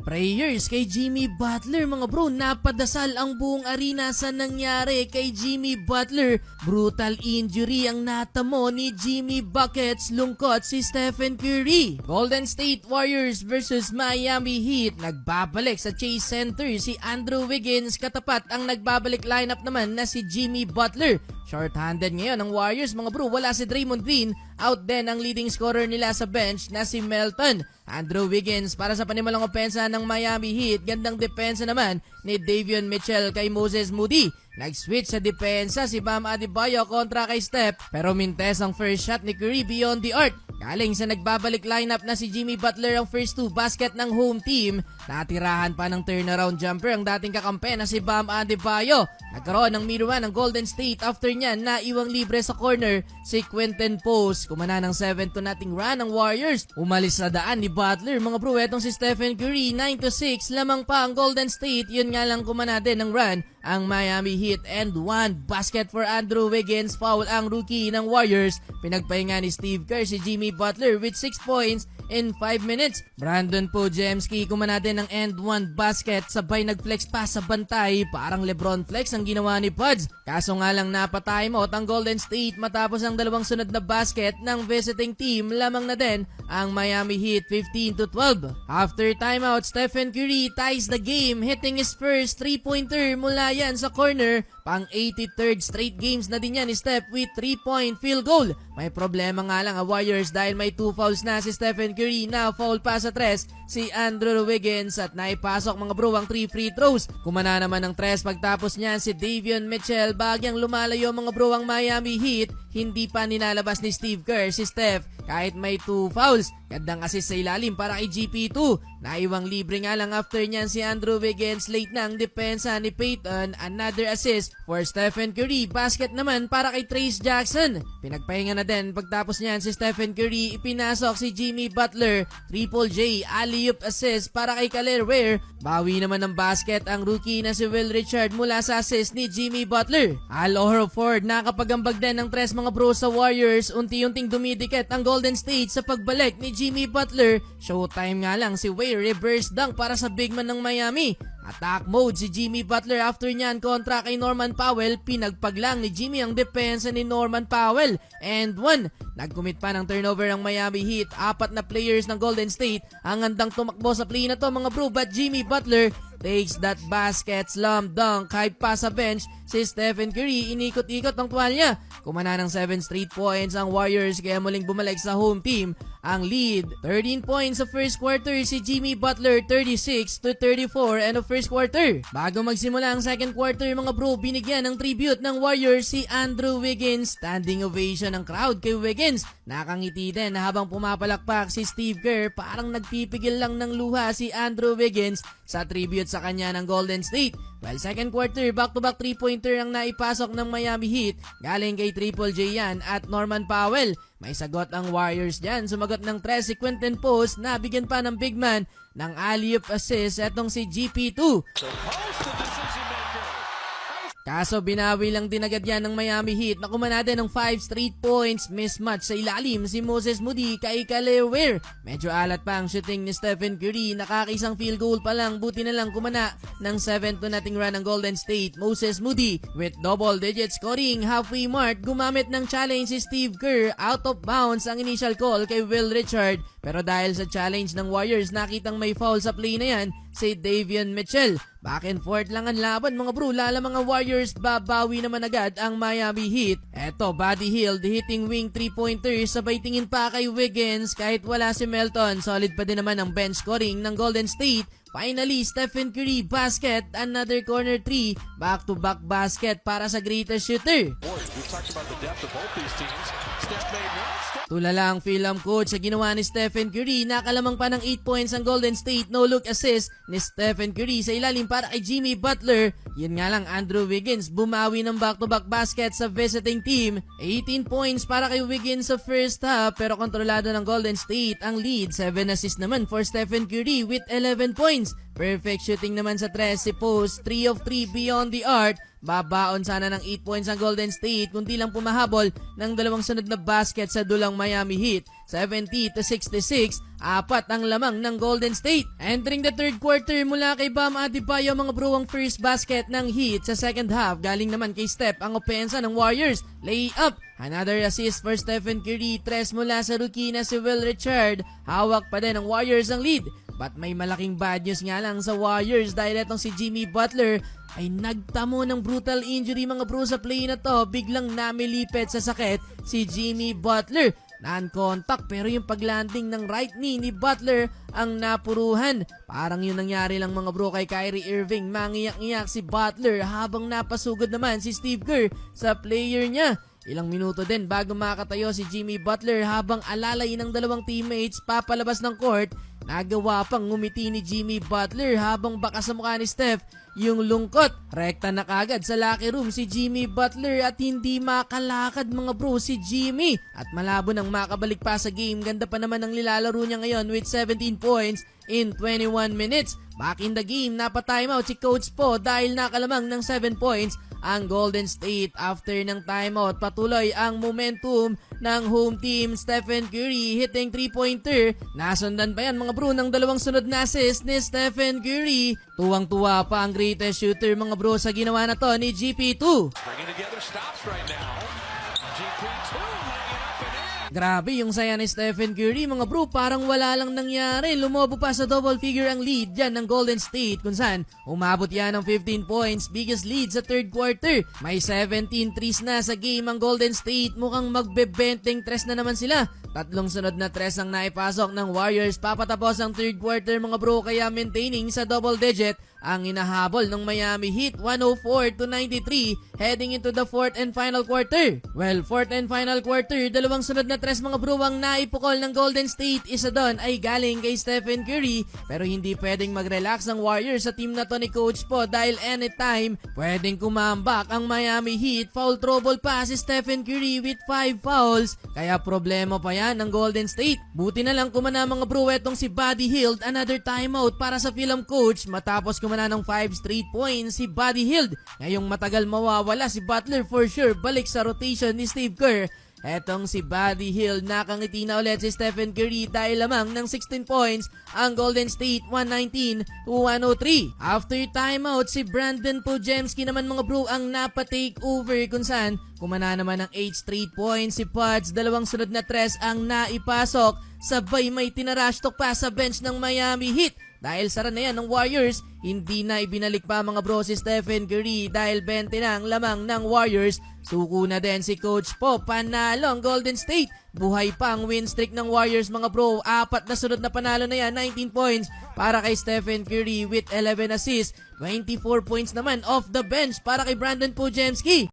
Prayers kay Jimmy Butler mga bro, napadasal ang buong arena sa nangyari kay Jimmy Butler. Brutal injury ang natamo ni Jimmy Buckets, lungkot si Stephen Curry. Golden State Warriors versus Miami Heat, nagbabalik sa Chase Center si Andrew Wiggins, katapat ang nagbabalik lineup naman na si Jimmy Butler. Short-handed ngayon ang Warriors mga bro, wala si Draymond Green, out din ang leading scorer nila sa bench na si Melton. Andrew Wiggins para sa panimalang opensa ng Miami Heat, gandang depensa naman ni Davion Mitchell kay Moses Moody. Nag-switch sa depensa si Bam Adebayo kontra kay Steph, pero mintes ang first shot ni Curry beyond the arc. Galing sa nagbabalik lineup na si Jimmy Butler ang first two basket ng home team. Natirahan pa ng turnaround jumper ang dating kakampi na si Bam Adebayo. Nagkaroon ng mid-one ng Golden State, after niyan na iwang libre sa corner si Quentin Post. Kumana ng 7-0 run ng Warriors. Umalis sa daan ni Butler mga bro, etong si Stephen Curry, 9-6 lamang pa ang Golden State. Yun nga lang kumana din ng run ang Miami Heat, and one basket for Andrew Wiggins. Foul ang rookie ng Warriors. Pinagpahinga ni Steve Kerr si Jimmy Butler with 6 points in 5 minutes. Brandon Podziemski kumana din ng and one basket, sabay nag-flex pa sa bantay. Parang Lebron flex ang ginawa ni Pods. Kaso nga lang napatimeout ang Golden State matapos ang dalawang sunod na basket ng visiting team. Lamang na din ang Miami Heat, 15-12. After timeout, Stephen Curry ties the game, hitting his first 3-pointer mula yan sa corner. Pang 83rd straight games na din yan ni Steph with 3-point field goal. May problema nga lang ang Warriors dahil may 2 fouls na si Stephen Curry. Na foul pa sa 3 si Andrew Wiggins at naipasok mga bro ang 3 free throws. Kumana naman ng 3 pagtapos niyan si Davion Mitchell. Bagyang lumalayo mga bro ang Miami Heat. Hindi pa nilalabas ni Steve Kerr si Steph kahit may 2 fouls. Gandang assist sa ilalim para kay GP2. Naiwang libre nga lang after niyan si Andrew Wiggins. Late na ang depensa ni Payton. Another assist for Stephen Curry. Basket naman para kay Trace Jackson. Pinagpahinga na din pagtapos niyan si Stephen Curry. Ipinasok si Jimmy Butler. Triple J, alley-oop assist para kay Khalil Ware. Bawi naman ng basket ang rookie na si Will Richard mula sa assist ni Jimmy Butler. Al Horford nakapagambag din ng 3 mga bro sa Warriors. Unti-unting dumidikit ang Golden State sa pagbalik ni Jimmy Butler. Showtime nga lang si Ware, reverse dunk para sa big man ng Miami. Attack mode si Jimmy Butler, after niyan kontra kay Norman Powell. Pinagpaglang ni Jimmy ang depensa ni Norman Powell. And one, nag-commit pa ng turnover ang Miami Heat. 4 na players ng Golden State ang handang tumakbo sa play na to mga bro, but Jimmy Butler takes that basket, slam dunk, hype pa sa bench si Stephen Curry. Inikot-ikot ang tuwalya. Kumana ng 7 straight points ang Warriors, kaya muling bumalik sa home team ang lead. 13 points sa first quarter si Jimmy Butler, 36-34 and of first quarter. Bago magsimula ang second quarter mga bro, binigyan ng tribute ng Warriors si Andrew Wiggins. Standing ovation ng crowd kay Wiggins. Nakangiti din na habang pumapalakpak si Steve Kerr. Parang nagpipigil lang ng luha si Andrew Wiggins sa tribute sa kanya ng Golden State. Well, second quarter, back-to-back 3-pointer ang naipasok ng Miami Heat. Galing kay Triple J yan at Norman Powell. May sagot ang Warriors dyan. Sumagot ng 3 si Quentin Post. Nabigyan pa ng big man ng alley-oop assist etong si GP2. Kaso binawi lang din agad yan ng Miami Heat na kumana din ng 5 straight points. Mismatch sa ilalim si Moses Moody kay Khalil Ware. Medyo alat pa ang shooting ni Stephen Curry. Nakakisang field goal pa lang, buti na lang kumana ng 7-0 run ng Golden State. Moses Moody with double-digit scoring, halfway mark. Gumamit ng challenge si Steve Kerr. Out of bounds ang initial call kay Will Richard. Pero dahil sa challenge ng Warriors, nakitang may foul sa play na yan si Davion Mitchell. Back and forth lang ang laban mga bro. Lala mga Warriors, babawi naman agad ang Miami Heat. Eto, Buddy Hield hitting wing 3-pointer. Sabay tingin pa kay Wiggins. Kahit wala si Melton, solid pa din naman ang bench scoring ng Golden State. Finally, Stephen Curry basket, another corner 3. Back-to-back basket para sa greatest shooter. Tulala ang film coach sa ginawa ni Stephen Curry. Nakalamang pa ng 8 points ang Golden State. No look assist ni Stephen Curry sa ilalim para kay Jimmy Butler. Yun nga lang, Andrew Wiggins bumawi ng back-to-back basket sa visiting team. 18 points para kay Wiggins sa first half, pero kontrolado ng Golden State ang lead. 7 assists naman for Stephen Curry with 11 points. Perfect shooting naman sa 3 si Post, 3 of 3 beyond the arc. Babaon sana ng 8 points ang Golden State kundi lang pumahabol ng dalawang sunod na basket sa dulang Miami Heat. 70-66, apat ang lamang ng Golden State. Entering the third quarter mula kay Bam Adebayo mga bro ang first basket ng Heat sa second half. Galing naman kay Steph ang opensa ng Warriors. Layup. Another assist for Stephen Curry. Tres mula sa rookie na si Will Richard. Hawak pa din ng Warriors ang lead. But may malaking bad news nga lang sa Warriors dahil itong si Jimmy Butler ay nagtamo ng brutal injury mga bro sa play na to. Biglang namilipet sa sakit si Jimmy Butler. Non-contact pero yung paglanding ng right knee ni Butler ang napuruhan. Parang yun nangyari lang mga bro kay Kyrie Irving. Mangiyak-iyak si Butler habang napasugod naman si Steve Kerr sa player niya. Ilang minuto din bago makatayo si Jimmy Butler habang alalay ng dalawang teammates papalabas ng court. Nagawa pang ngumiti ni Jimmy Butler habang baka sa mukha ni Steph yung lungkot. Rekta na kagad sa locker room si Jimmy Butler at hindi makalakad mga bro si Jimmy. At malabo nang makabalik pa sa game. Ganda pa naman ang nilalaro niya ngayon with 17 points in 21 minutes. Back in the game, napa-timeout si Coach Po dahil nakalamang ng 7 points ang Golden State. After ng timeout, patuloy ang momentum ng home team. Stephen Curry hitting 3-pointer. Nasundan pa yan mga bro ng dalawang sunod na assist ni Stephen Curry. Tuwang-tuwa pa ang greatest shooter mga bro sa ginawa na to ni GP2. Bringing together stops right now. GP2 laying it up and in. Grabe yung saya ni Stephen Curry mga bro, parang wala lang nangyari. Lumobo pa sa double figure ang lead dyan ng Golden State kung saan umabot yan ng 15 points, biggest lead sa third quarter. May 17 threes na sa game ang Golden State, mukhang magbe-benteng tres na naman sila. Tatlong sunod na tres ang naipasok ng Warriors. Papatapos ang third quarter mga bro, kaya maintaining sa double digit ang inahabol ng Miami Heat 104-93 heading into the fourth and final quarter. Well, fourth and final quarter, dalawang sunod na tres mga bro ang naipukol ng Golden State. Isa doon ay galing kay Stephen Curry pero hindi pwedeng mag-relax ang Warriors sa team na to ni Coach Po dahil anytime pwedeng kumambak ang Miami Heat. Foul trouble pa si Stephen Curry with 5 fouls kaya problema pa yan ng Golden State. Buti na lang kumana mga bro etong si Buddy Hield. Another timeout para sa film coach matapos kumana ng 5 straight points si Buddy Hield. Ngayong matagal mawawala si Butler for sure, balik sa rotation ni Steve Kerr. Etong si Buddy Hield, nakangiti na ulit si Stephen Curry dahil lamang ng 16 points ang Golden State 119-103. After timeout, si Brandon Podziemski naman mga bro ang napa-take over kung saan kumana naman ng 8 straight points si Pods. Dalawang sunod na tres ang naipasok, sabay may tinarashtok pa sa bench ng Miami Heat. Dahil sara na yan ng Warriors, hindi na ibinalik pa mga bro si Stephen Curry dahil 20 na ang lamang ng Warriors. Suko na din si Coach Po, panalo ang Golden State. Buhay pa ang win streak ng Warriors mga bro. 4 na sunod na panalo na yan, 19 points para kay Stephen Curry with 11 assists. 24 points naman off the bench para kay Brandon Podziemski.